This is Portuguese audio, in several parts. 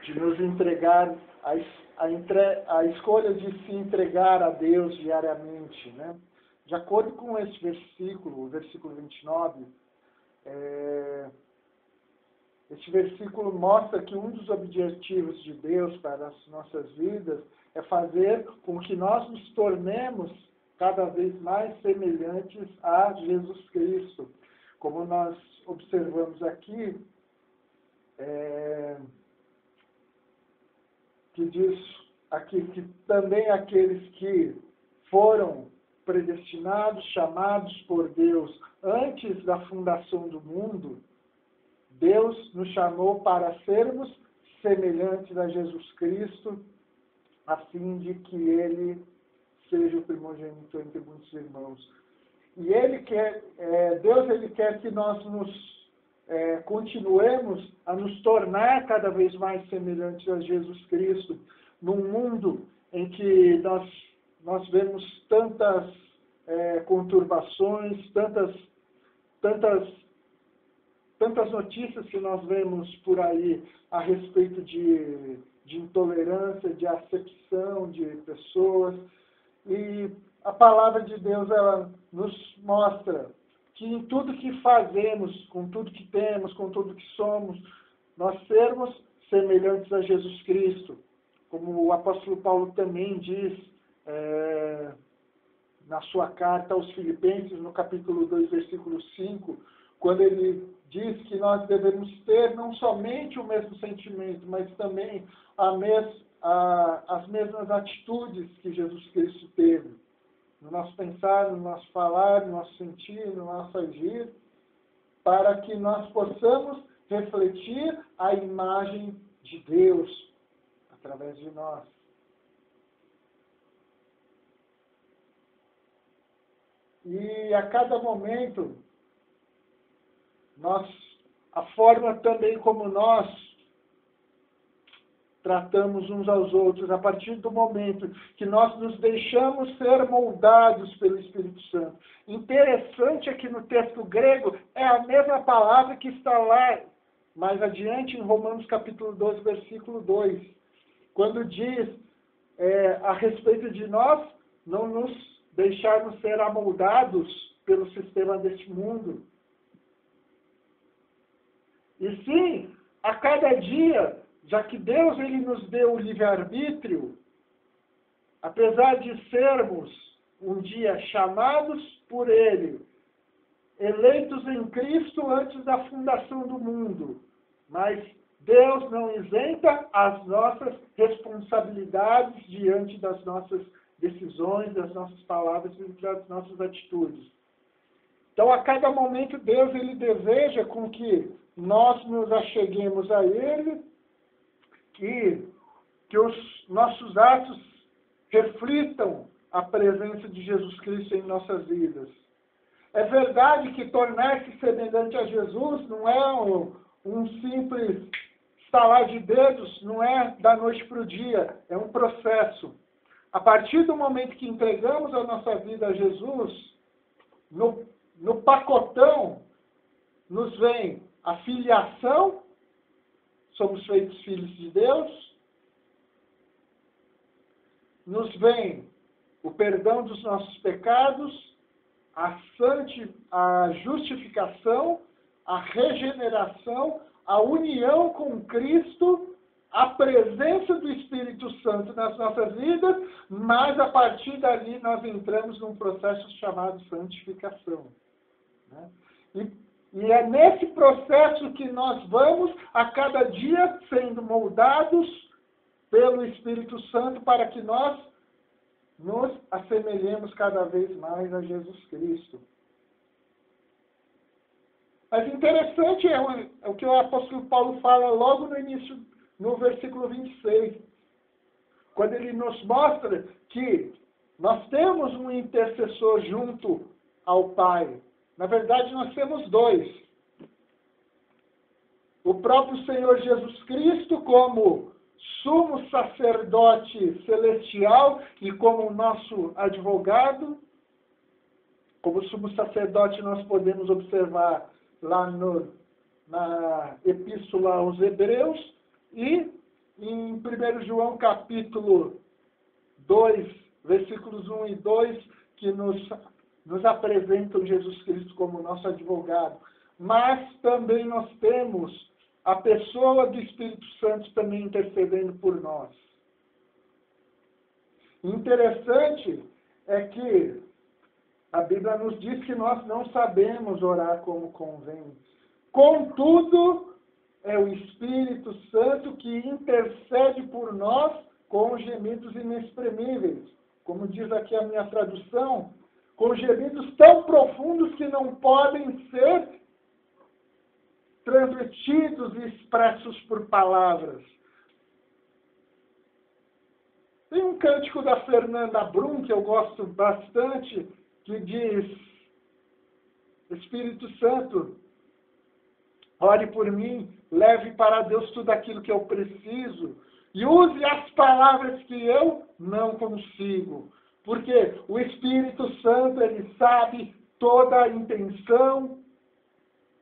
de nos entregar, a escolha de se entregar a Deus diariamente, né? De acordo com esse versículo, o versículo 29, este versículo mostra que um dos objetivos de Deus para as nossas vidas é fazer com que nós nos tornemos cada vez mais semelhantes a Jesus Cristo. Como nós observamos aqui, que diz aqui que também aqueles que foram predestinados, chamados por Deus antes da fundação do mundo, Deus nos chamou para sermos semelhantes a Jesus Cristo, a fim de que Ele seja o primogênito entre muitos irmãos. E Deus ele quer que nós continuemos a nos tornar cada vez mais semelhantes a Jesus Cristo, num mundo em que nós vemos tantas conturbações, tantas notícias que nós vemos por aí a respeito de intolerância, de acepção de pessoas. E a palavra de Deus, ela nos mostra que em tudo que fazemos, com tudo que temos, com tudo que somos, nós sermos semelhantes a Jesus Cristo. Como o apóstolo Paulo também diz na sua carta aos Filipenses, no capítulo 2, versículo 5, quando ele diz que nós devemos ter não somente o mesmo sentimento, mas também as mesmas atitudes que Jesus Cristo teve, no nosso pensar, no nosso falar, no nosso sentir, no nosso agir, para que nós possamos refletir a imagem de Deus através de nós. E a cada momento, a forma também como nós tratamos uns aos outros, a partir do momento que nós nos deixamos ser moldados pelo Espírito Santo. Interessante é que no texto grego é a mesma palavra que está lá mais adiante em Romanos capítulo 12, versículo 2, quando diz a respeito de nós não nos deixarmos ser amoldados pelo sistema deste mundo. E sim, a cada dia, já que Deus ele nos deu o livre-arbítrio, apesar de sermos um dia chamados por Ele, eleitos em Cristo antes da fundação do mundo, mas Deus não isenta as nossas responsabilidades diante das nossas decisões, das nossas palavras e das nossas atitudes. Então, a cada momento, Deus ele deseja com que nós nos acheguemos a Ele, que os nossos atos reflitam a presença de Jesus Cristo em nossas vidas. É verdade que tornar-se semelhante a Jesus não é um simples estalar de dedos, não é da noite para o dia, é um processo. A partir do momento que entregamos a nossa vida a Jesus, no pacotão nos vem a filiação, somos feitos filhos de Deus, nos vem o perdão dos nossos pecados, a justificação, a regeneração, a união com Cristo, a presença do Espírito Santo nas nossas vidas, mas a partir dali nós entramos num processo chamado santificação. Né? E é nesse processo que nós vamos, a cada dia, sendo moldados pelo Espírito Santo para que nós nos assemelhemos cada vez mais a Jesus Cristo. Mas interessante é o que o apóstolo Paulo fala logo no início, no versículo 26, quando ele nos mostra que nós temos um intercessor junto ao Pai. Na verdade, nós temos dois. O próprio Senhor Jesus Cristo como sumo sacerdote celestial e como nosso advogado. Como sumo sacerdote nós podemos observar lá na Epístola aos Hebreus. E em 1 João capítulo 2, versículos 1 e 2, que nos apresentam Jesus Cristo como nosso advogado. Mas também nós temos a pessoa do Espírito Santo também intercedendo por nós. Interessante é que a Bíblia nos diz que nós não sabemos orar como convém. Contudo, é o Espírito Santo que intercede por nós com gemidos inexprimíveis. Como diz aqui a minha tradução, com gemidos tão profundos que não podem ser transmitidos e expressos por palavras. Tem um cântico da Fernanda Brum, que eu gosto bastante, que diz: Espírito Santo, ore por mim, leve para Deus tudo aquilo que eu preciso e use as palavras que eu não consigo. Porque o Espírito Santo, ele sabe toda a intenção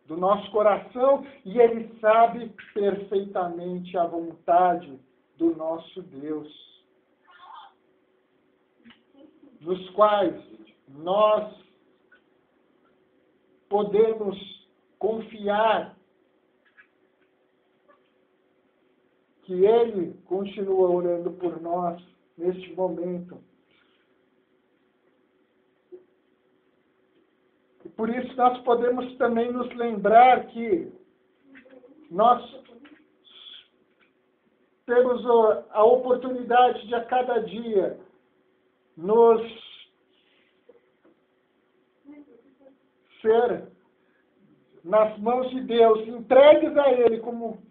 do nosso coração e ele sabe perfeitamente a vontade do nosso Deus, nos quais nós podemos confiar que Ele continua orando por nós neste momento. E por isso nós podemos também nos lembrar que nós temos a oportunidade de a cada dia nos ser nas mãos de Deus, entregues a Ele como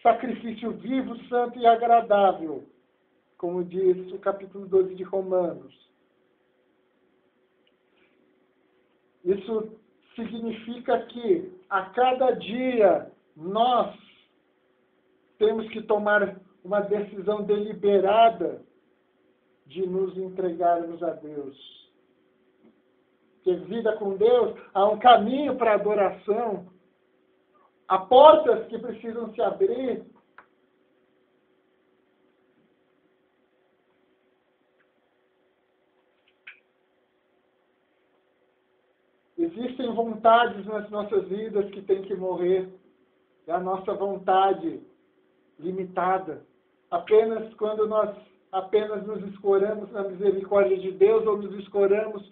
sacrifício vivo, santo e agradável, como diz o capítulo 12 de Romanos. Isso significa que a cada dia nós temos que tomar uma decisão deliberada de nos entregarmos a Deus. Porque vida com Deus, há um caminho para a adoração, há portas que precisam se abrir. Existem vontades nas nossas vidas que têm que morrer. É a nossa vontade limitada. Apenas quando nós nos escoramos na misericórdia de Deus ou nos escoramos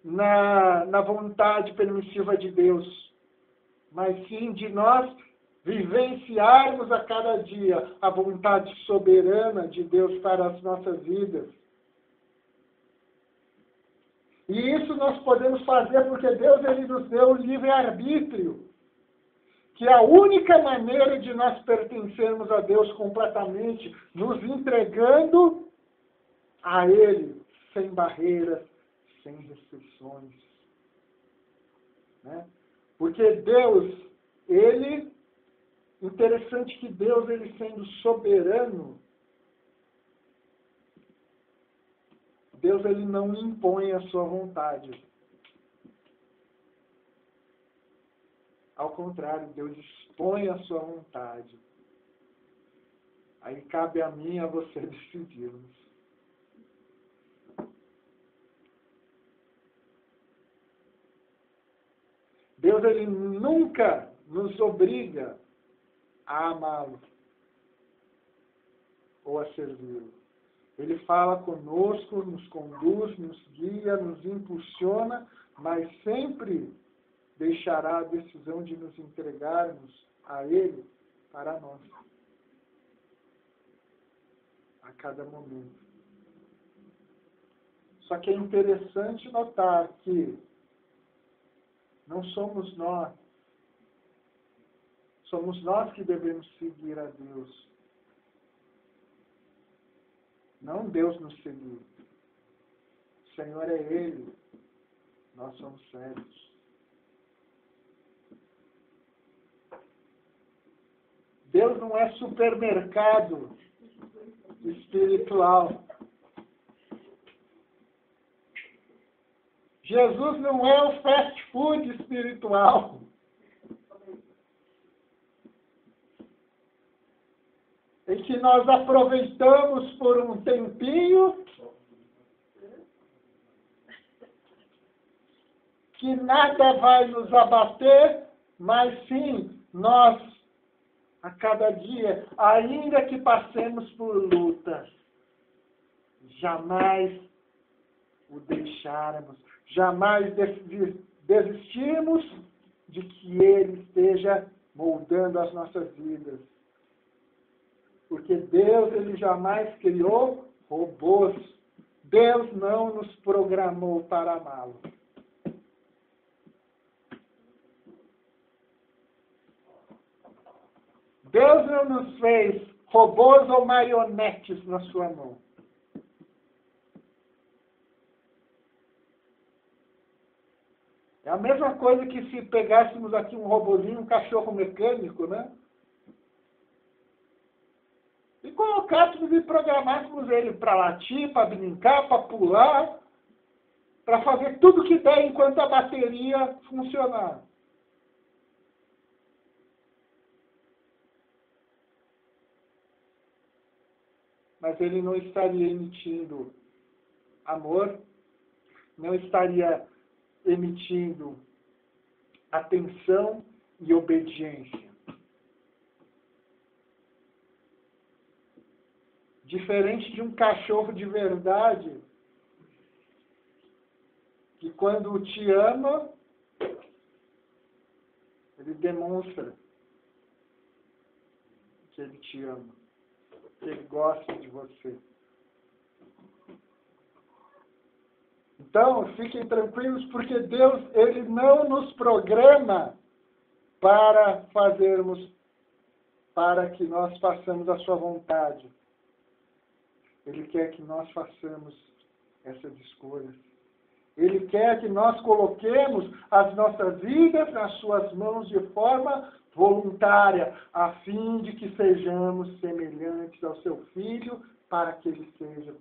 na vontade permissiva de Deus. Mas sim de nós vivenciarmos a cada dia a vontade soberana de Deus para as nossas vidas. E isso nós podemos fazer porque Deus ele nos deu o livre-arbítrio, que é a única maneira de nós pertencermos a Deus completamente, nos entregando a Ele, sem barreiras, sem restrições. Né? Porque Deus, interessante que Deus, ele sendo soberano, Deus ele não impõe a sua vontade. Ao contrário, Deus expõe a sua vontade. Aí cabe a mim e a você decidirmos. Deus ele nunca nos obriga a amá-lo ou a servi-lo. Ele fala conosco, nos conduz, nos guia, nos impulsiona, mas sempre deixará a decisão de nos entregarmos a Ele para nós. A cada momento. Só que é interessante notar que não somos nós. Somos nós que devemos seguir a Deus. Não Deus nos seguir. O Senhor é Ele. Nós somos servos. Deus não é supermercado espiritual. Jesus não é o fast food espiritual. em que nós aproveitamos por um tempinho, que nada vai nos abater, mas sim, nós, a cada dia, ainda que passemos por lutas, jamais o deixarmos, jamais desistirmos de que Ele esteja moldando as nossas vidas. Porque Deus, Ele jamais criou robôs. Deus não nos programou para amá-lo. Deus não nos fez robôs ou marionetes na sua mão. É a mesma coisa que se pegássemos aqui um robozinho, um cachorro mecânico, né? E colocássemos e programássemos ele para latir, para brincar, para pular, para fazer tudo que der enquanto a bateria funcionar. Mas ele não estaria emitindo amor, não estaria emitindo atenção e obediência. Diferente de um cachorro de verdade, que quando te ama, ele demonstra que ele te ama, que ele gosta de você. Então, fiquem tranquilos, porque Deus, Ele não nos programa para que nós façamos a sua vontade. Ele quer que nós façamos essas escolhas. Ele quer que nós coloquemos as nossas vidas nas suas mãos de forma voluntária, a fim de que sejamos semelhantes ao seu Filho, para que ele seja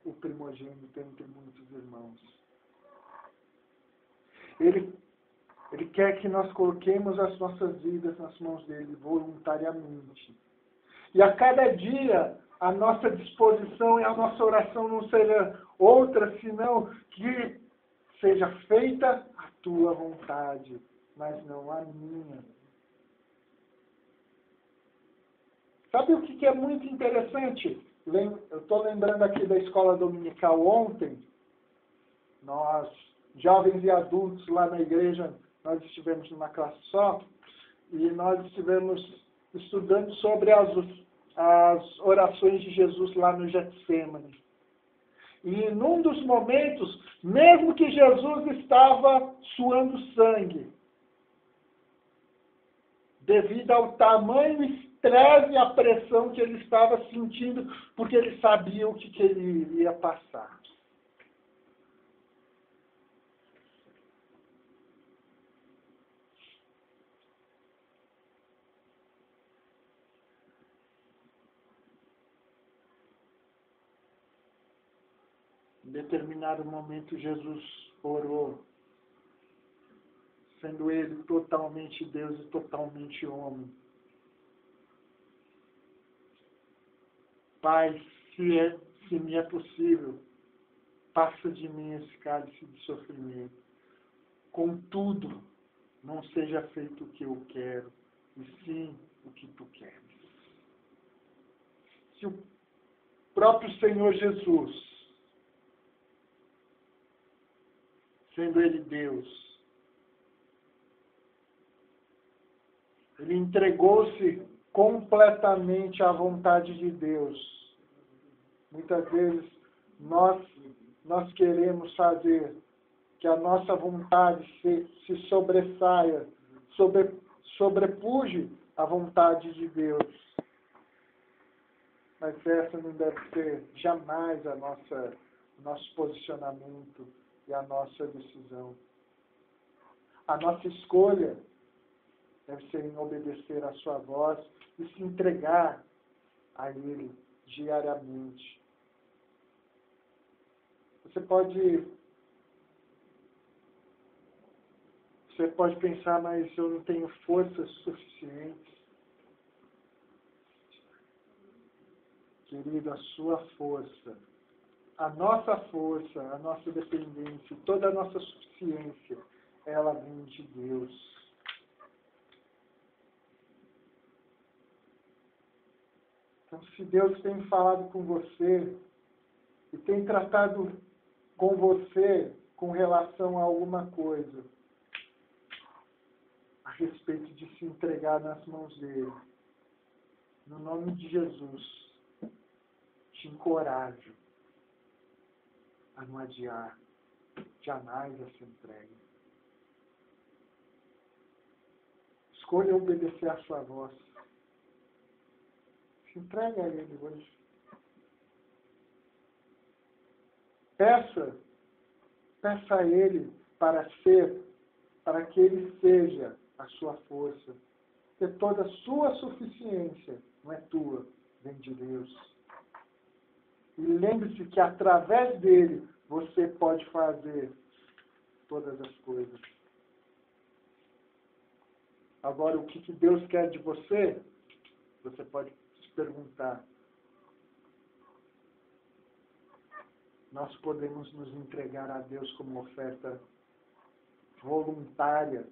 o primogênito entre muitos irmãos. Ele quer que nós coloquemos as nossas vidas nas mãos dele voluntariamente. E a cada dia, a nossa disposição e a nossa oração não seja outra, senão que seja feita a tua vontade, mas não a minha. Sabe o que é muito interessante? Eu estou lembrando aqui da escola dominical ontem. Nós, jovens e adultos lá na igreja, nós estivemos numa classe só e nós estivemos estudando sobre as orações de Jesus lá no Getsêmani. E num dos momentos, mesmo que Jesus estava suando sangue, devido ao tamanho estresse e a pressão que ele estava sentindo, porque ele sabia o que ele iria passar. Em determinado momento, Jesus orou, sendo ele totalmente Deus e totalmente homem. Pai, se me é possível, passa de mim esse cálice de sofrimento. Contudo, não seja feito o que eu quero, e sim o que tu queres. Se o próprio Senhor Jesus, sendo Ele Deus, Ele entregou-se completamente à vontade de Deus. Muitas vezes nós queremos fazer que a nossa vontade se sobressaia, sobrepuje a vontade de Deus. Mas essa não deve ser jamais o nosso posicionamento e a nossa decisão. A nossa escolha deve ser em obedecer à sua voz e se entregar a Ele diariamente. Você pode pensar, mas eu não tenho forças suficientes. Querido, a sua força, a nossa força, a nossa dependência, toda a nossa suficiência, ela vem de Deus. Então, se Deus tem falado com você e tem tratado com você com relação a alguma coisa, a respeito de se entregar nas mãos dele, no nome de Jesus, te encorajo a não adiar jamais essa entrega. Escolha obedecer a sua voz. Se entregue a Ele hoje. Peça a Ele para que Ele seja a sua força. Porque toda a sua suficiência não é tua, vem de Deus. E lembre-se que através dele você pode fazer todas as coisas. Agora, o que Deus quer de você, você pode se perguntar. Nós podemos nos entregar a Deus como oferta voluntária,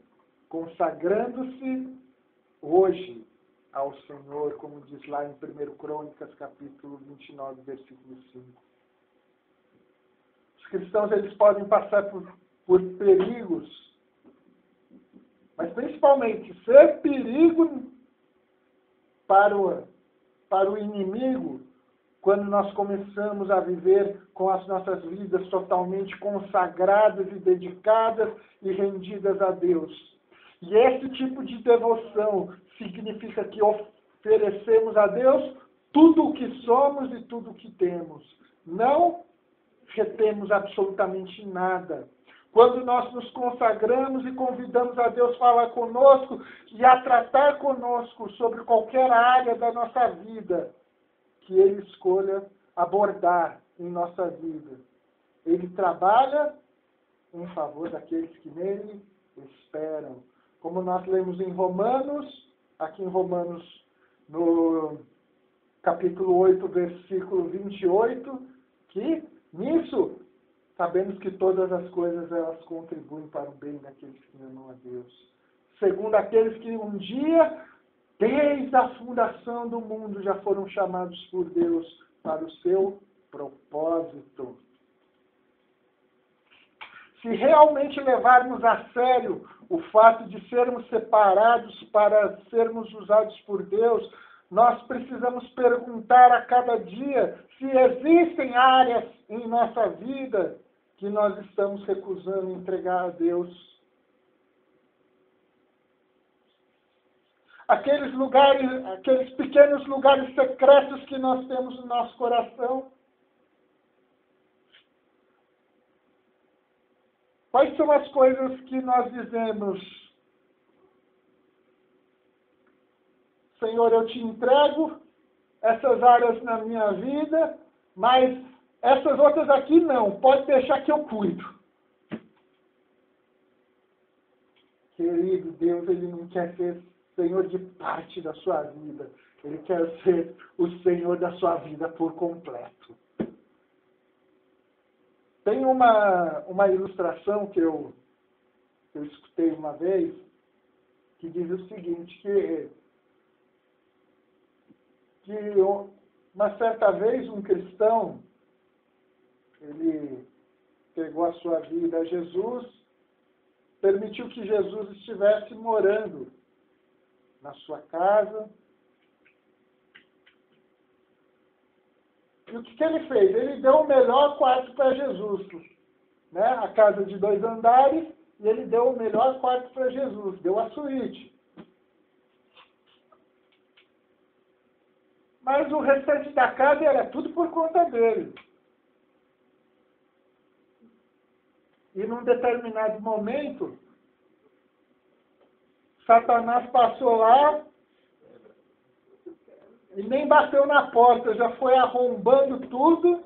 consagrando-se hoje ao Senhor, como diz lá em 1 Crônicas, capítulo 29, versículo 5. Os cristãos, eles podem passar por perigos, mas principalmente ser perigo para o inimigo, quando nós começamos a viver com as nossas vidas totalmente consagradas e dedicadas e rendidas a Deus. E esse tipo de devoção significa que oferecemos a Deus tudo o que somos e tudo o que temos. Não retemos absolutamente nada. Quando nós nos consagramos e convidamos a Deus a falar conosco e a tratar conosco sobre qualquer área da nossa vida, que Ele escolha abordar em nossa vida. Ele trabalha em favor daqueles que nele esperam. Como nós lemos em Romanos, aqui em Romanos, no capítulo 8, versículo 28, que nisso sabemos que todas as coisas elas contribuem para o bem daqueles que amam a Deus. Segundo aqueles que um dia, desde a fundação do mundo, já foram chamados por Deus para o seu propósito. Se realmente levarmos a sério o fato de sermos separados para sermos usados por Deus, nós precisamos perguntar a cada dia se existem áreas em nossa vida que nós estamos recusando entregar a Deus. Aqueles lugares, aqueles pequenos lugares secretos que nós temos no nosso coração. Quais são as coisas que nós dizemos? Senhor, eu te entrego essas áreas na minha vida, mas essas outras aqui não. Pode deixar que eu cuido. Querido Deus, Ele não quer ser Senhor de parte da sua vida. Ele quer ser o Senhor da sua vida por completo. Tem uma ilustração que eu escutei uma vez, que diz o seguinte, que uma certa vez um cristão, ele pegou a sua vida a Jesus, permitiu que Jesus estivesse morando na sua casa. E o que ele fez? Ele deu o melhor quarto para Jesus, né? A casa de 2 andares, e ele deu o melhor quarto para Jesus, deu a suíte. Mas o restante da casa era tudo por conta dele. E num determinado momento, Satanás passou lá e nem bateu na porta, já foi arrombando tudo.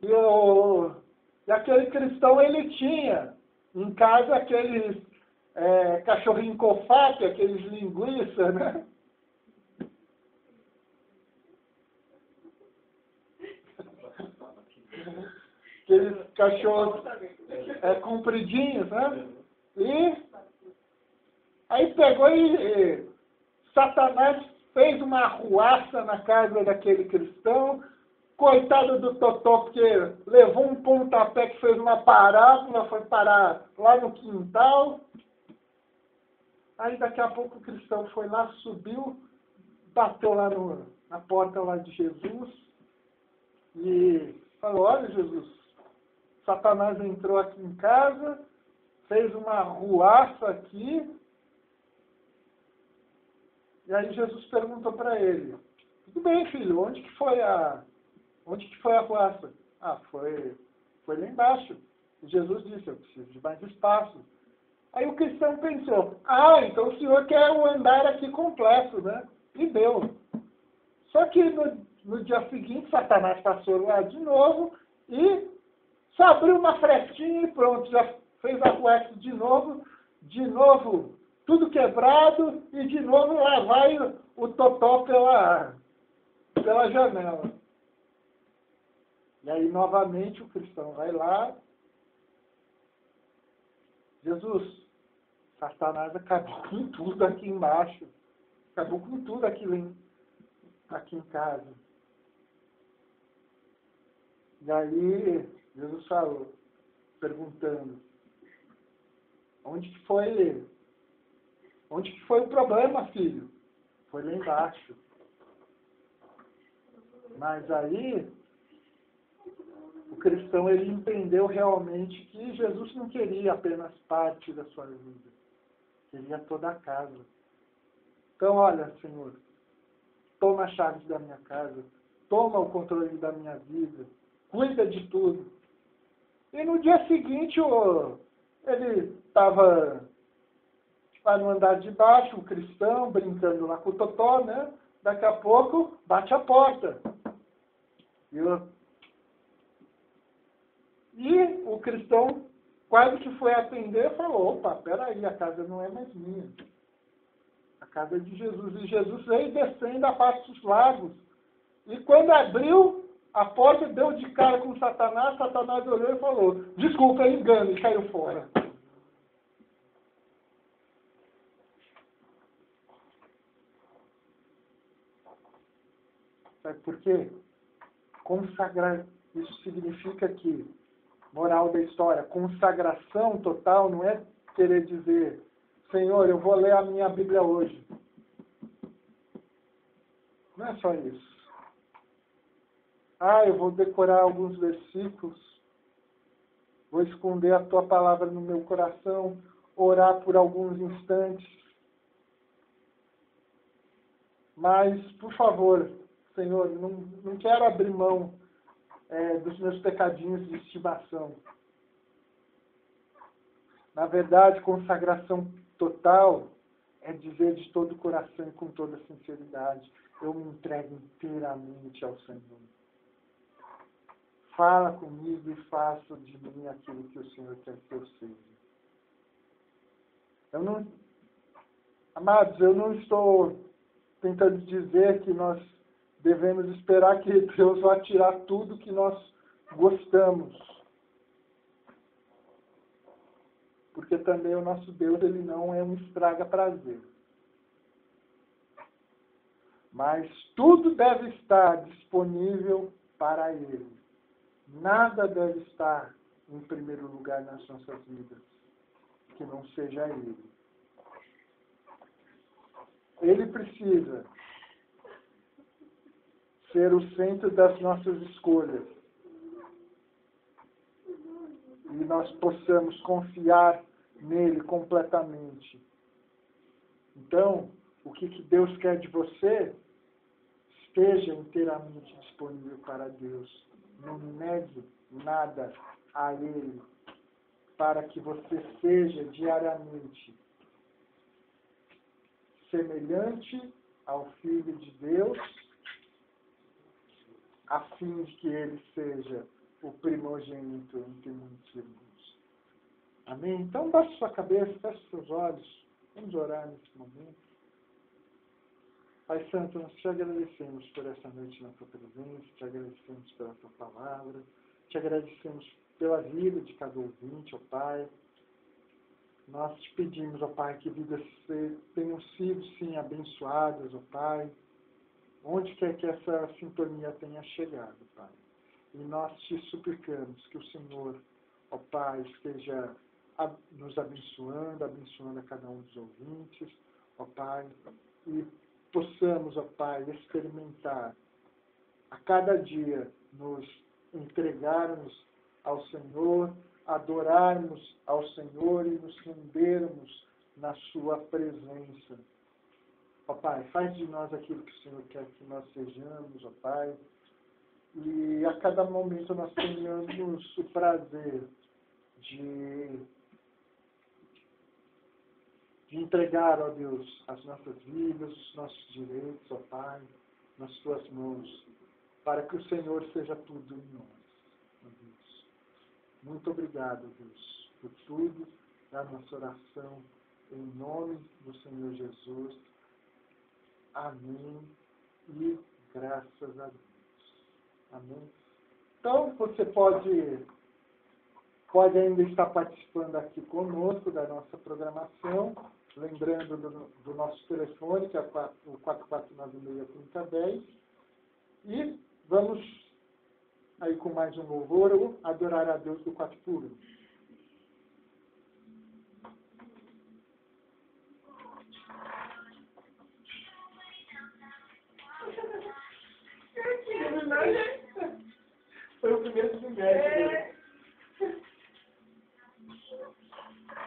E aquele cristão, ele tinha em casa aqueles cachorrinho cofate, aqueles linguiça, né? aqueles cachorros compridinhos, né? E aí pegou e Satanás fez uma arruaça na casa daquele cristão, coitado do Totó, porque levou um pontapé que fez uma parábola, foi parar lá no quintal. Aí daqui a pouco o cristão foi lá, subiu, bateu lá na porta lá de Jesus e falou: olha, Jesus, Satanás entrou aqui em casa, fez uma arruaça aqui. E aí Jesus perguntou para ele: tudo bem, filho, onde que foi a arruaça? Ah, foi lá embaixo. E Jesus disse: eu preciso de mais espaço. Aí o cristão pensou: ah, então o senhor quer o andar aqui completo, né? E deu. Só que no dia seguinte, Satanás passou lá de novo e só abriu uma frestinha e pronto, já fez a arruaça de novo, tudo quebrado, e de novo lá vai o Totó pela janela. E aí, novamente, o cristão vai lá: Jesus, Satanás acabou com tudo aqui embaixo, acabou com tudo aqui em casa. E aí, Jesus falou, perguntando: onde que foi o problema, filho? Foi lá embaixo. Mas aí, o cristão, ele entendeu realmente que Jesus não queria apenas parte da sua vida, queria toda a casa. Então, olha, Senhor, toma as chaves da minha casa, toma o controle da minha vida, cuida de tudo. E no dia seguinte, ele estava no andar de baixo, o cristão, brincando lá com o Totó, né? Daqui a pouco, bate a porta. E o cristão quase que foi atender e falou: opa, peraí, a casa não é mais minha. A casa é de Jesus. E Jesus veio descendo a passos largos. E quando abriu a porta, deu de cara com Satanás. Satanás olhou e falou: desculpa, é engano, e caiu fora. Sabe por quê? Consagrar, isso significa que, moral da história, consagração total não é querer dizer: Senhor, eu vou ler a minha Bíblia hoje. Não é só isso. Ah, eu vou decorar alguns versículos, vou esconder a tua palavra no meu coração, orar por alguns instantes. Mas, por favor, Senhor, não quero abrir mão dos meus pecadinhos de estimação. Na verdade, consagração total é dizer de todo o coração e com toda sinceridade: eu me entrego inteiramente ao Senhor. Fala comigo e faça de mim aquilo que o Senhor quer que eu seja. Amados, eu não estou tentando dizer que nós devemos esperar que Deus vá tirar tudo que nós gostamos. Porque também o nosso Deus, ele não é um estraga-prazer. Mas tudo deve estar disponível para Ele. Nada deve estar em primeiro lugar nas nossas vidas que não seja Ele. Ele precisa ser o centro das nossas escolhas. E nós possamos confiar nele completamente. Então, o que Deus quer de você? Esteja inteiramente disponível para Deus. Não negue nada a Ele, para que você seja diariamente semelhante ao Filho de Deus, a fim de que Ele seja o primogênito entre muitos irmãos. Amém? Então, baixe sua cabeça, feche seus olhos. Vamos orar nesse momento. Pai Santo, nós te agradecemos por essa noite na tua presença, te agradecemos pela tua palavra, te agradecemos pela vida de cada ouvinte, ó Pai. Nós te pedimos, ó Pai, que vidas tenham sido, sim, abençoadas, ó Pai, onde quer que essa sintonia tenha chegado, Pai. E nós te suplicamos que o Senhor, ó Pai, esteja nos abençoando a cada um dos ouvintes, ó Pai, e possamos, ó Pai, experimentar a cada dia nos entregarmos ao Senhor, adorarmos ao Senhor e nos rendermos na sua presença. Ó Pai, faz de nós aquilo que o Senhor quer que nós sejamos, ó Pai, e a cada momento nós tenhamos o prazer de entregar, ó Deus, as nossas vidas, os nossos direitos, ó Pai, nas Tuas mãos, para que o Senhor seja tudo em nós, ó Deus. Muito obrigado, Deus, por tudo, da nossa oração, em nome do Senhor Jesus. Amém e graças a Deus. Amém. Então, você pode ainda estar participando aqui conosco da nossa programação, lembrando do nosso telefone, que é o 4496-3010. E vamos aí com mais um louvor, adorar a Deus do Quatro Puro. Foi o primeiro trimestre.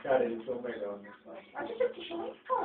Cara, eles são melhores. A gente puxou muito fora.